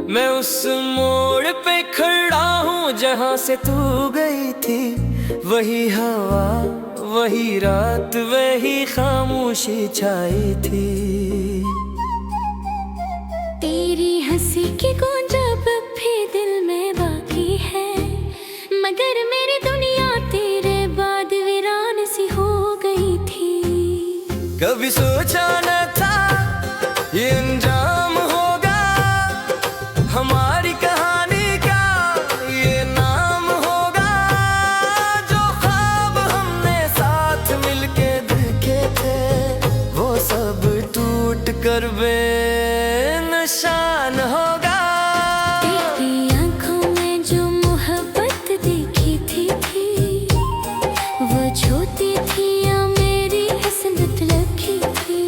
मैं उस मोड़ पे खड़ा हूँ जहाँ से तू गई थी। वही हवा, वही रात, वही खामोशी छाई थी। तेरी हंसी की गूंज अब भी दिल में बाकी है, मगर मेरी दुनिया तेरे बाद वीरान सी हो गई थी। कभी सोचा न था ये अंजाम होगा, हमारी कहानी का ये नाम होगा। जो ख्वाब हमने साथ मिलके देखे थे, वो सब टूट कर बेनिशान होगा। तेरी आंखों में जो मोहब्बत देखी थी, वो छोटी थी या मेरी किस्मत लगी थी।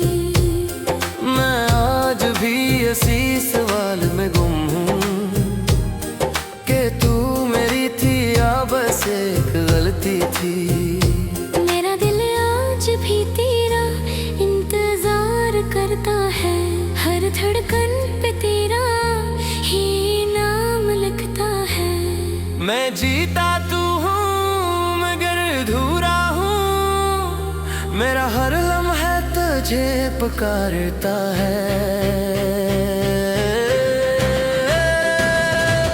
मैं आज भी इसी सवाल में गुम हूँ कि तू मेरी थी या बस एक गलती थी। मेरा दिल आज भी तेरा इंतजार करता है, हर धड़कन पे तेरा ही नाम लिखता है। मैं जीता तू हूँ मगर अधूरा हूँ, मेरा हर लम्हा तुझे पुकारता है।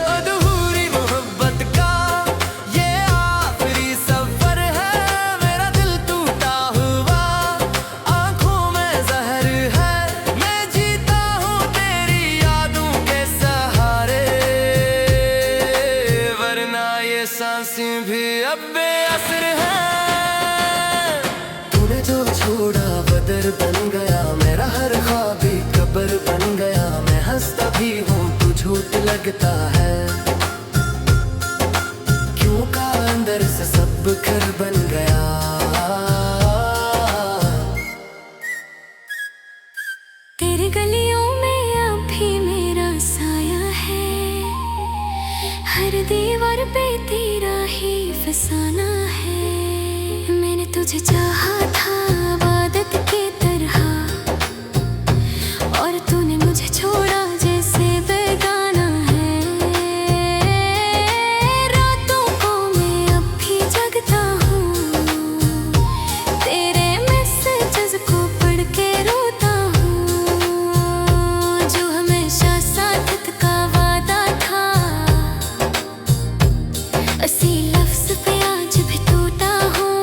अधूरी मोहब्बत का ये आखिरी सफर है, मेरा दिल टूटा हुआ आंखों में जहर है। मैं जीता हूँ तेरी यादों के सहारे, वरना ये सांसें भी अब बेअसर है। तूने जो छोड़ा बदर बन गया, मेरा हर ख्वाब भी कब्र बन गया। मैं हंसता भी हूँ तू झूठ लगता है, क्यों का अंदर से सब घर बन गया। तेरी गलियों में अब भी मेरा साया है, हर दीवार पे तेरा ही फसाना है। मैंने तुझे चाहा था आदत की तरह, और तूने मुझे छोड़ा जैसे बेगाना है। रातों को मैं अब भी जगता हूँ, तेरे मैसेजेस को पढ़ के रोता हूँ। जो हमेशा साथ का वादा था, उसी लफ्ज़ पे आज भी टूटा हूँ।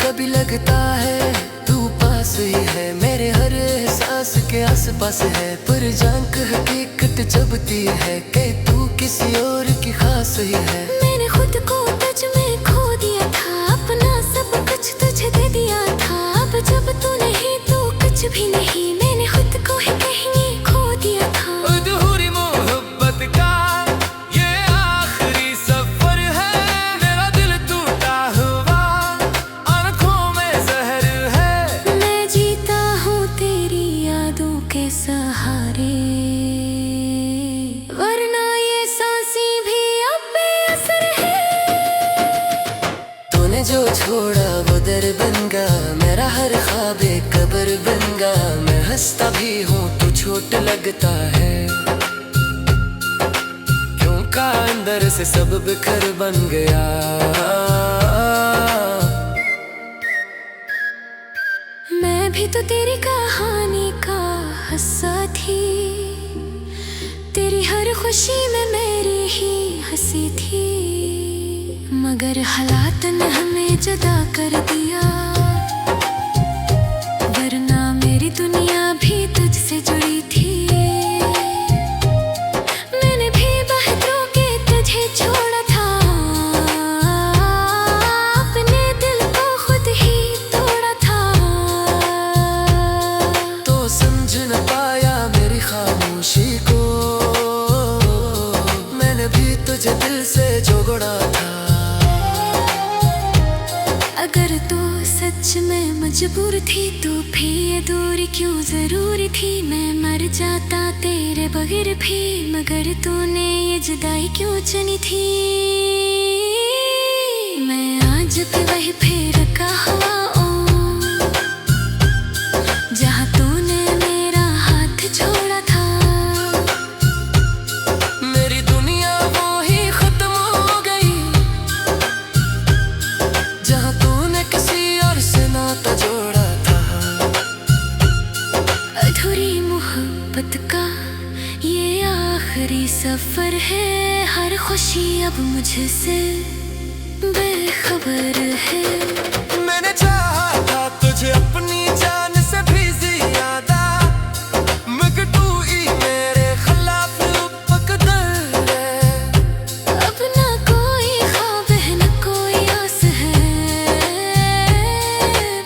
कभी लगता है तू पास ही है, मेरे हर एहसास के आसपास है, पर जांक हकीकत जबती है कि तू किसी और की खास ही है। मैंने खुद को तुझ में खो दिया था, अपना सब कुछ तुझे दे दिया था। अब जब तू नहीं तो कुछ भी नहीं, मैंने खुद को ही कहीं खो दिया था। अधूरी मोहब्बत का ये आखिरी सफर है, मेरा दिल टूटा हुआ आंखों में जहर है। मैं जीता हूँ तेरी यादों के सहारे, वरना ये सांसें भी अब बेअसर है। तूने जो छोड़ा वो दर बन गया, मेरा हर ख्वाब एक कब्र बन गया। मैं हंसता भी हूँ तू छोट लगता है, क्यों का अंदर से सब बिखर बन गया। मैं भी तो तेरी कहानी का हिस्सा थी, तेरी हर खुशी में मेरी ही हंसी थी। मगर हालात ने हमें जुदा कर दिया, वरना मेरी दुनिया भी तुझसे जुड़ी थी। मैंने भी बहतरों के तुझे छोड़ा था, अपने दिल को खुद ही तोड़ा था। तो समझ न पाया मेरी खामोशी को, मैंने भी तुझे दिल से जोड़ा था। अगर तू सच में मजबूर थी तो भी ये दूरी क्यों जरूरी थी। मैं मर जाता तेरे बगैर भी, मगर तूने ये जुदाई क्यों चुनी थी। मैं आज भी वही फिर का हुआ हूँ, जहाँ तूने मेरा हाथ छोड़ा था। आखिरी सफर है, हर खुशी अब मुझसे बेखबर है। मैंने चाहा था तुझे अपनी जान से भी ज्यादा, मगर तू ही मेरे खिलाफ मुकद्दर है। अब ना कोई ख्वाब है न कोई आस है,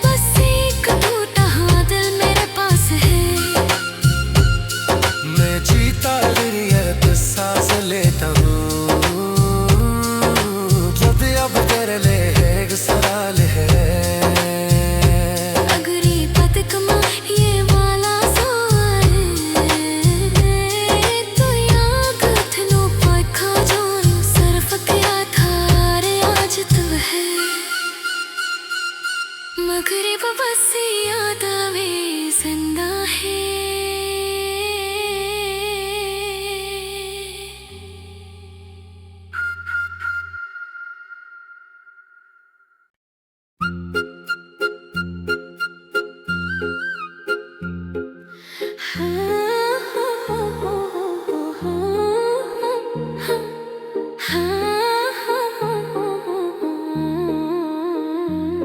बस एक टूटा हुआ दिल मेरे पास है। मैं जीता फिर ये सांस लेता हूँ, जब अब तेरे लिए एक सवाल है। अगर ये बदकमा ये वाला सवाल तो याद थनो पखा जोन सरफ किया था रे आज तू है। मगर ये बस याद आवे जिंदा है।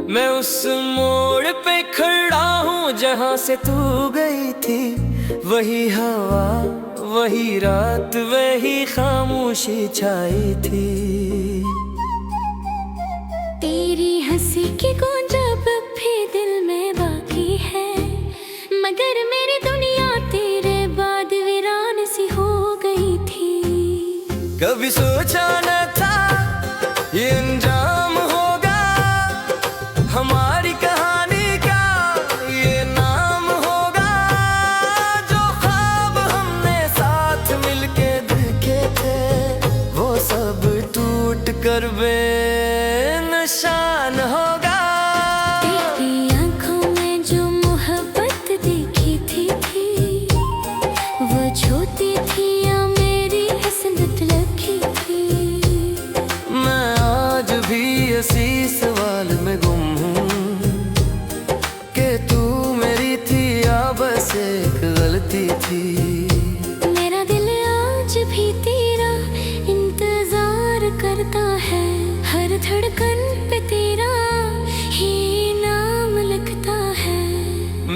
मैं उस मोड़ पे खड़ा हूँ जहाँ से तू गई थी, वही हवा वही रात वही खामोशी छाई थी। तेरी हंसी की गूंज अब भी दिल में बाकी है, मगर मेरी दुनिया तेरे बाद वीरान सी हो गई थी। कभी सोचा न था ये अंजाम होगा, हमारी कहानी का ये नाम होगा। जो ख्वाब हमने साथ मिलके देखे थे, वो सब टूट कर बेनिशान होगा। तेरी आंखों में जो मोहब्बत देखी थी, वो छोटी थी या मेरी हसरत लगी थी। मैं आज भी इसी सवाल में गुम हूँ कि तू मेरी थी या बस एक गलती थी। मेरा दिल आज भी तेरा इंतजार करता है, हर धड़कन पे तेरा ही नाम लिखता है।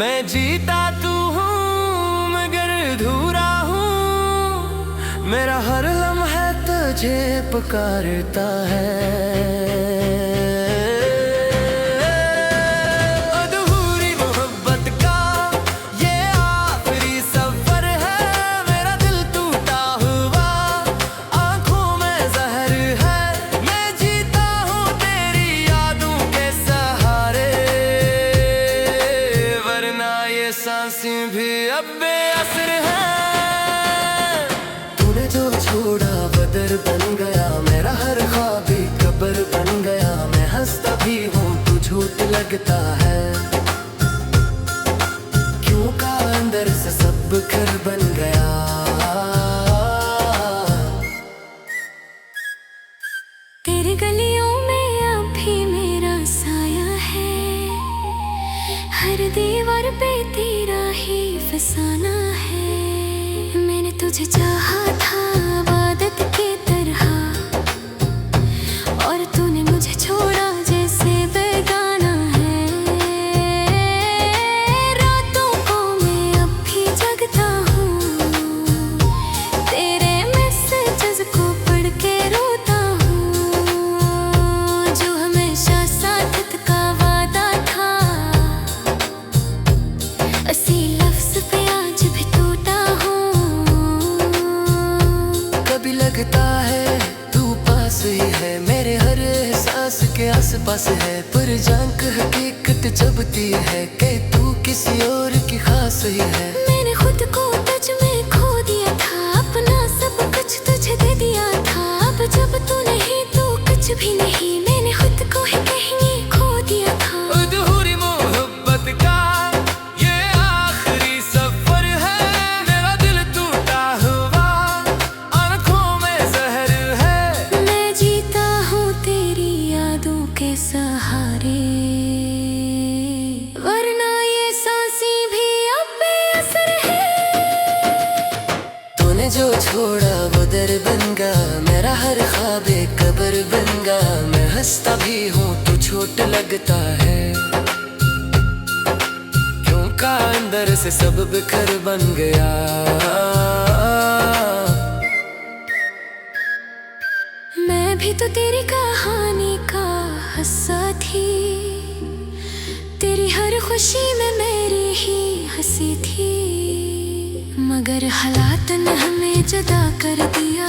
मैं जीता तू हूँ मगर अधूरा हूँ, मेरा हर लम्हा तुझे पुकारता है। अधूरी मोहब्बत का ये आखिरी सफर है, मेरा दिल टूटा हुआ आंखों में जहर है। मैं जीता हूँ तेरी यादों के सहारे, वरना ये सांसें भी अब बेअसर है। तूने जो छोड़ा बदर बन गया, मेरा हर ख्वाब भी कब्र बन गया। मैं हंसता भी हूँ तू झूठ लगता है, क्यों का अंदर से सब घर बन गया। तेरी गलियों में अब भी मेरा साया है, हर दीवार पे तेरा ही फसाना है। मैंने तुझे चाहा था इबादत की तरह, और तूने मुझे छोड़ा जैसे बेगाना है। रातों को मैं अब भी जगता हूँ, तेरे मैसेजेस को पढ़ के रोता हूँ। जो हमेशा साथ का वादा था, असी लफ्ज पे आज भी टूटा हूँ। कभी लगता है तू पास ही है, मेरे हर एहसास के आसपास है, पर जांक हकीकत जबती है कि तू किसी और की खास ही है। मैंने खुद को तुझ में खो दिया था, अपना सब कुछ तुझे दे दिया था। अब जब तू नहीं तो कुछ भी नहीं, मैंने खुद को ही कहीं खो दिया था। अधूरी मोहब्बत का ये आखिरी सफर है, मेरा दिल टूटा हुआ आंखों में जहर है। मैं जीता हूँ तेरी यादों के सहारे, वरना ये सांसें भी अब बेअसर है। तूने जो छोड़ा वो दर बन गया, मेरा हर ख्वाब एक कब्र बन गया। मैं हंसता भी हूँ तो छोट लगता है, क्यों का अंदर से सब बिखर बन गया। मैं भी तो तेरी कहानी का हिस्सा थी, तेरी हर खुशी में मेरी ही हंसी थी। मगर हालात ने हमें जुदा कर दिया,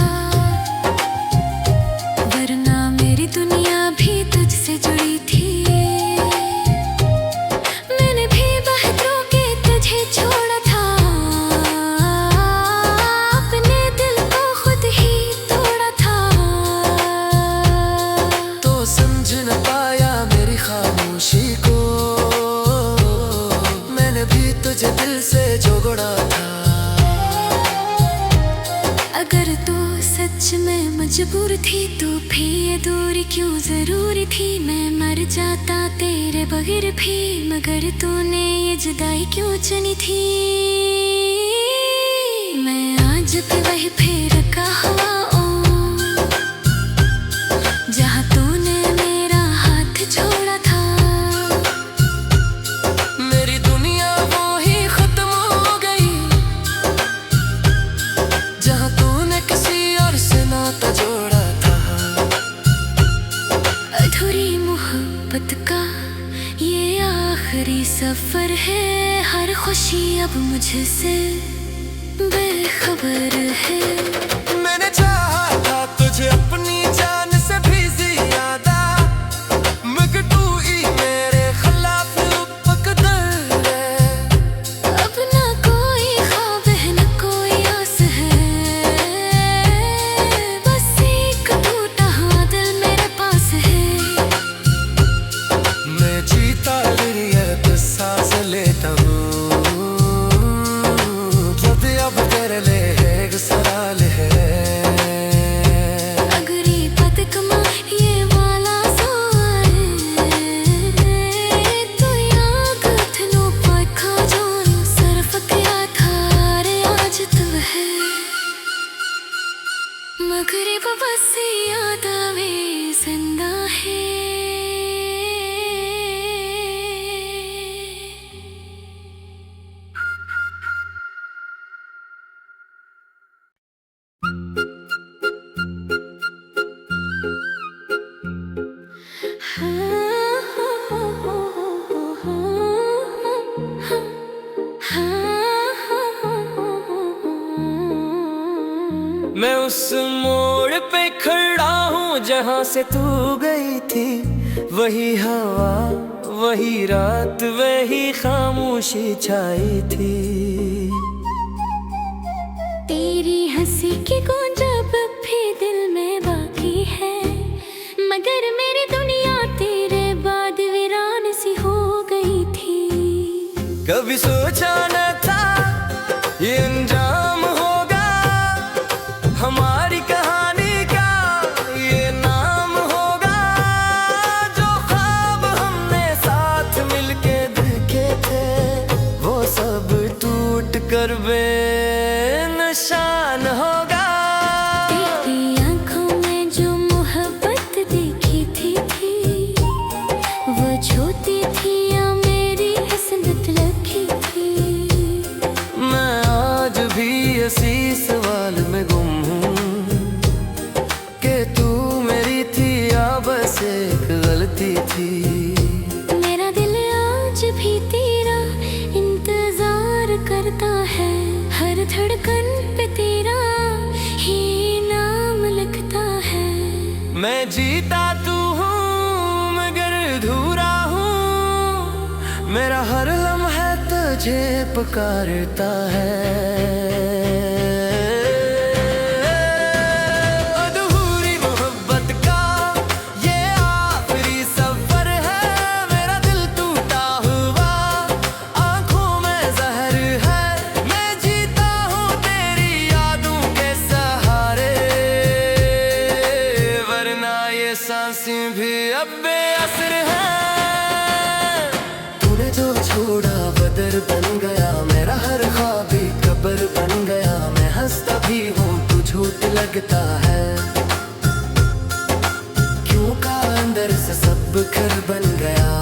वरना मेरी दुनिया भी तुझसे जुड़ी थी। मैंने भी बहतरों के तुझे छोड़ा था, अपने दिल को खुद ही तोड़ा था। तो समझ न पाया मेरी खामोशी को, मैंने भी तुझे दिल से जोड़ा था। अगर तू सच में मजबूर थी तो भी ये दूरी क्यों जरूरी थी। मैं मर जाता तेरे बगैर भी, मगर तूने ये जुदाई क्यों चुनी थी। मैं आज भी वही फिर कहा जहाँ तूने मेरा हाथ छोड़ा था। मेरी दुनिया वो ही खत्म हो गई, जहाँ तूने किसी और से नाता जोड़ा था। अधूरी मोहब्बत का ये आखिरी सफर है, हर खुशी अब मुझसे बेखबर है। मैंने चाहा था तुझे अपनी जान से भी ज्यादा, मगर तू ही मेरे खिलाफ मुकद्दर है। अब ना कोई ख्वाब है ना कोई आस है, बस एक टूटा हुआ दिल मेरे पास है। मैं जीता फिर सांस लेता हूँ, जब अब तेरे लिए एक सवाल है। अगर ये बदकमा ये वाला तो याद थनो पखा जोन सरफ किया था रे आज तू है। मगर ये बस याद आवे जिंदा है। मैं उस मोड़ पे खड़ा हूँ जहाँ से तू गई थी, वही हवा वही रात वही खामोशी छाई थी। तेरी हंसी की गूंज अब भी दिल में बाकी है, मगर मेरी दुनिया तेरे बाद वीरान सी हो गई थी। कभी सोचा न था ये अंजाम होगा, हमारी कहानी का ये नाम होगा। जो ख्वाब हमने साथ मिलके देखे थे, वो सब टूट कर बेनिशान होगा। तेरी आंखों में जो मोहब्बत देखी थी, वो छोटी थी या मेरी किस्मत लगी थी। मैं आज भी इसी सवाल में गुम हूँ कि तू मेरी थी या बस एक गलती थी। मेरा दिल आज भी तेरा इंतजार करता है, हर धड़कन पे तेरा ही नाम लिखता है। मैं जीता तू हूँ मगर अधूरा हूँ, मेरा हर लम्हा तुझे पुकारता है। अधूरी मोहब्बत का ये आखिरी सफर है, मेरा दिल टूटा हुआ आंखों में जहर है। मैं जीता हूँ तेरी यादों के सहारे, वरना ये सांसें भी अब बेअसर है। तूने जो छोड़ा बदर बन गया, मेरा हर ख्वाब कब्र बन गया। मैं हंसता भी हूँ लगता है, क्यों का अंदर से सब घर बन गया।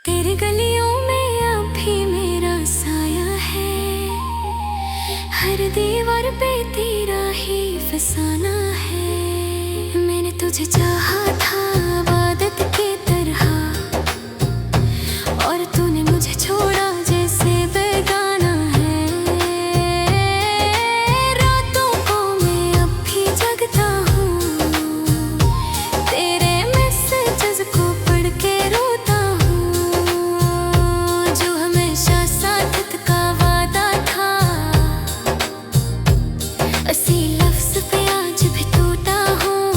तेरी गलियों में अब भी मेरा साया है, हर दीवार पे तेरा ही फसाना है। मैंने तुझे चाहा था आदत की तरह, और तूने मुझे छोड़ा जैसे बेगाना है। रातों को मैं अब भी जगता हूँ, तेरे मैसेजेस को पढ़ के रोता हूँ। जो हमेशा साथ का वादा था, उसी लफ्ज़ पे आज भी टूटा हूँ।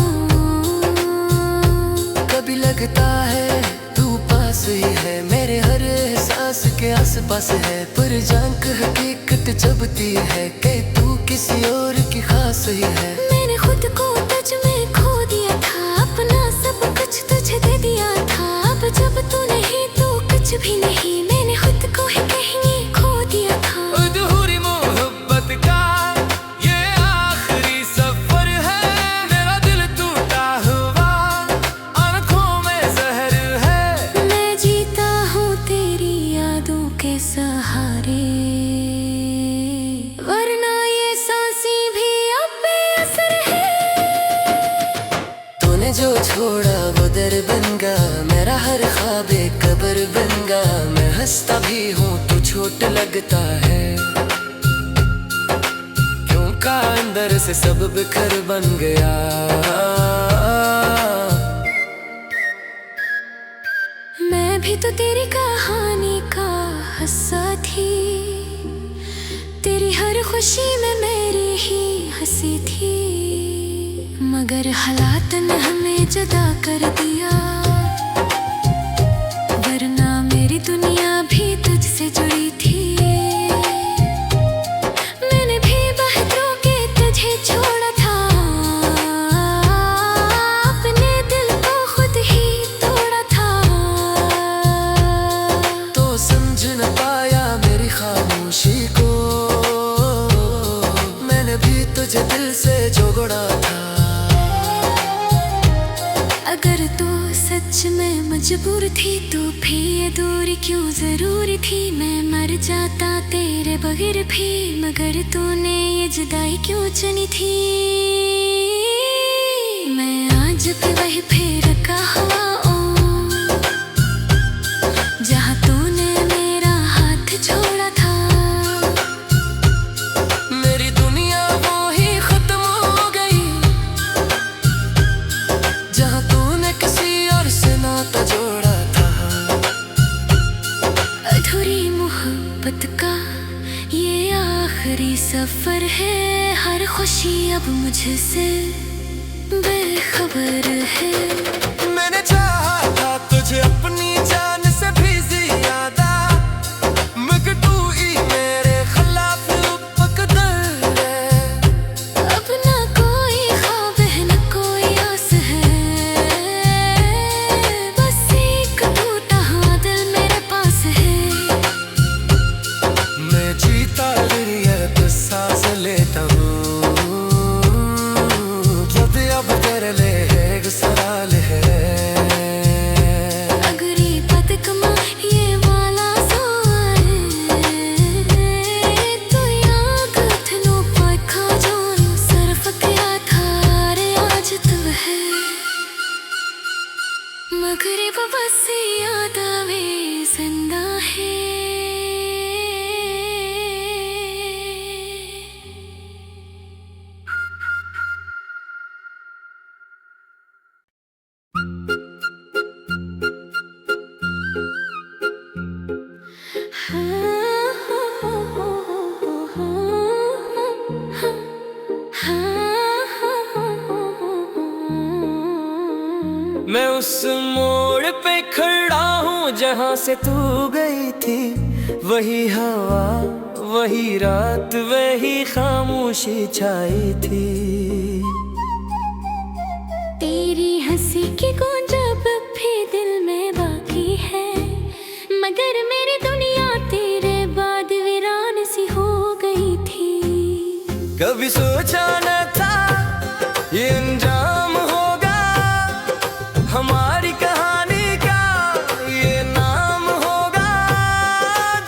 कभी लगता है तू पास ही है, मेरे हर एहसास के आसपास है, पर जांक हकीकत जबती है कि तू किसी और की खास ही है। मैंने खुद को तुझ में खो दिया था, अपना सब कुछ तुझे दे दिया था। अब जब तू नहीं तो कुछ भी नहीं, मैंने खुद को ही कहीं खो दिया था। अधूरी मोहब्बत का ये आखिरी सफर है, मेरा दिल टूटा हुआ आंखों में जहर है। मैं जीता हूँ तेरी यादों के सहारे, वरना ये सांसें भी अब बेअसर है। तूने जो छोड़ा वो दर बन गया, मेरा हर ख्वाब एक कब्र बन गया। मैं हंसता भी हूँ तू छोट लगता है, क्यों का अंदर से सब बिखर बन गया। मैं भी तो तेरी कहानी का हिस्सा थी, तेरी हर खुशी में मेरी ही हंसी थी। मगर हालात ने हमें जुदा कर दिया, वरना मेरी दुनिया भी तुझसे जुड़ी थी। मैंने भी बहतरों के तुझे छोड़ा था, अपने दिल को खुद ही तोड़ा था। तो समझ न पाया मेरी खामोशी को, मैंने भी तुझे दिल से जोड़ा था। अगर तू सच में मजबूर थी तो भी ये दूरी क्यों जरूरी थी। मैं मर जाता तेरे बगैर भी, मगर तूने ये जुदाई क्यों चुनी थी। मैं आज भी वही फिर हुआ हूँ, जहाँ तूने मेरा हाथ छोड़ा था। मेरी दुनिया वो ही खत्म हो गई, जहाँ तूने किसी और से नाता जोड़ा था। अधूरी मोहब्बत का ये आखिरी सफर है, हर खुशी अब मुझसे बेखबर है। मैंने चाहा था तुझे अपनी जान से भी ज्यादा, मगर तू ही मेरे खिलाफ मुकद्दर है। अब ना कोई ख्वाब है ना कोई आस है, बस एक टूटा हुआ दिल मेरे पास है। मैं जीता लिए तो सांस लेता हूँ, जब अब तेरे लिए एक सवाल है। अगर ये बदकमा ये वाला तो याद थनो पखा जो सरफ किया था रे आज तू है। मगर वो बस याद आवे जिंदा है। मैं उस मोड़ पे खड़ा हूँ जहाँ से तू गई थी, वही हवा वही रात वही खामोशी छाई थी। तेरी हंसी की गूंज अब भी दिल में बाकी है, मगर मेरी दुनिया तेरे बाद वीरान सी हो कभी सोचा न था ये अंजाम होगा, हमारी कहानी का ये नाम होगा।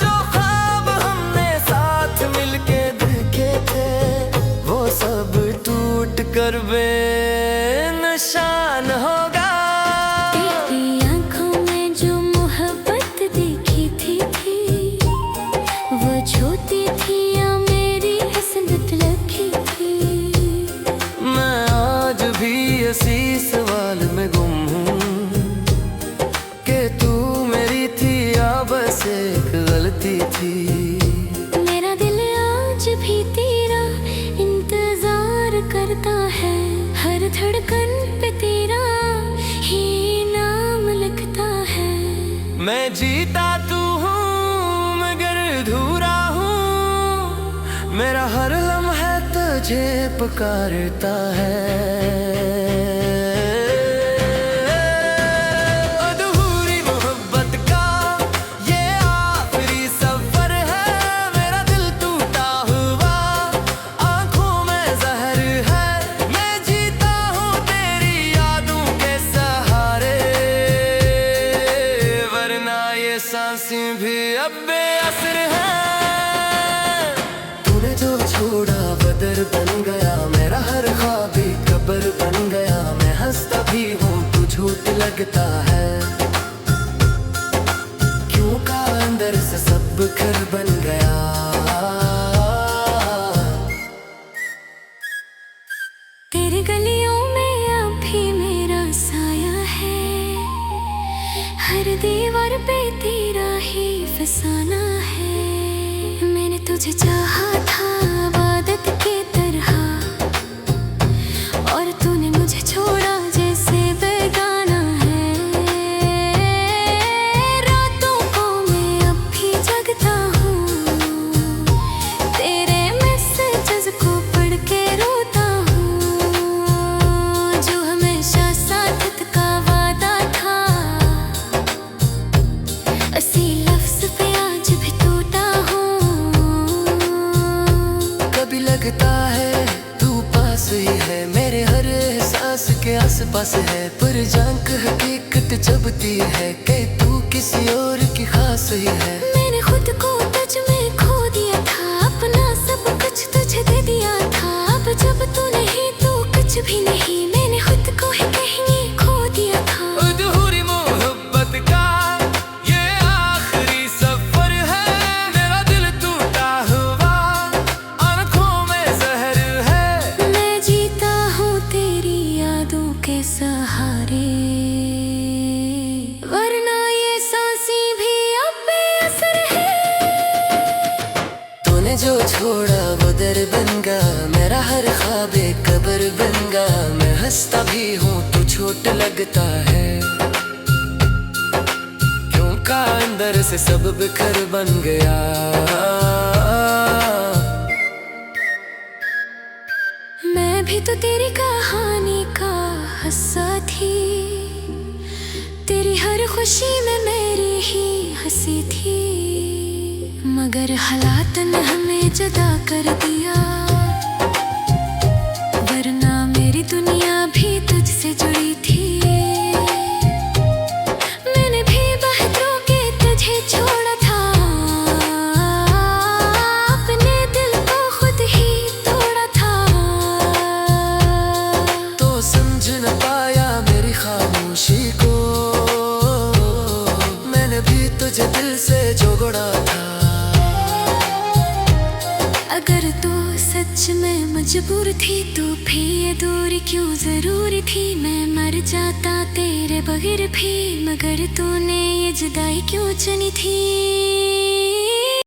जो ख्वाब हमने साथ मिलके देखे थे, वो सब टूट कर बेनिशान होगा। तेरी आंखों में जो मोहब्बत देखी थी वो छोटी थी या मेरी हसरत लगी थी। मैं आज भी इसी सवाल में गुम हूँ कि तू मेरी थी या बस एक गलती थी। मेरा दिल आज भी तेरा इंतजार करता है, हर धड़कन पे तेरा ही नाम लिखता है। मैं जीता तू हूँ मगर अधूरा हूँ, मेरा हर लम्हा तुझे पुकारता है। अधूरी मोहब्बत का ये आखिरी सफर है, मेरा दिल टूटा हुआ आंखों में जहर है। मैं जीता हूँ तेरी यादों के सहारे, वरना ये सांसें भी अब बेअसर है। तूने जो छोड़ा बदर बन गया, मेरा हर ख्वाब भी कब्र बन गया। मैं हंसता भी हूँ तू झूठ लगता है, क्यों का अंदर से सब घर बन गया। तेरी गलियों में अब भी मेरा साया है, हर दीवार पे तेरा ही फसाना है। मैंने तुझे चाहा था आदत की तरह, और तूने मुझे छोड़ा जैसे बेगाना है। रातों को मैं अब भी जगता हूँ, तेरे मैसेजेस को पढ़ के रोता हूँ। जो हमेशा साथ का वादा था, असी लफ्ज पे आज भी टूटा हूँ। कभी लगता है तू पास ही है, मेरे हर एहसास के आसपास है, पर जांक हकीकत जबती है कि तू किसी और की खास ही है। मैंने खुद को तुझ में खो दिया था, अपना सब कुछ तुझे दे दिया था। अब जब तू नहीं तो कुछ भी नहीं, मैंने खुद को ही कहीं खो दिया था। अधूरी मोहब्बत का ये आखिरी सफर है, मेरा दिल टूटा हुआ आंखों में जहर है। मैं जीता हूँ तेरी यादों के सहारे, वरना ये सांसें भी अब बेअसर है। तूने जो छोड़ा वो दर बन गया, मेरा हर ख्वाब एक कब्र बन गया। मैं हंसता भी हूँ तू छोट लगता है, क्यों का अंदर से सब बिखर बन गया। मैं भी तो तेरी कहानी का हिस्सा थी, तेरी हर खुशी में मेरी ही हंसी थी। मगर हालात ने हमें जुदा कर दिया, वरना मेरी दुनिया भी तुझसे जुड़ी थी। मैंने भी बहतरों के तुझे छोड़ा था, अपने दिल को खुद ही तोड़ा था। तो समझ न पाया मेरी खामोशी को, मैंने भी तुझे दिल से जोड़ा था। अगर तू सच में मजबूर थी तो भी ये दूरी क्यों जरूरी थी। मैं मर जाता तेरे बगैर भी, मगर तूने ये जुदाई क्यों चुनी थी।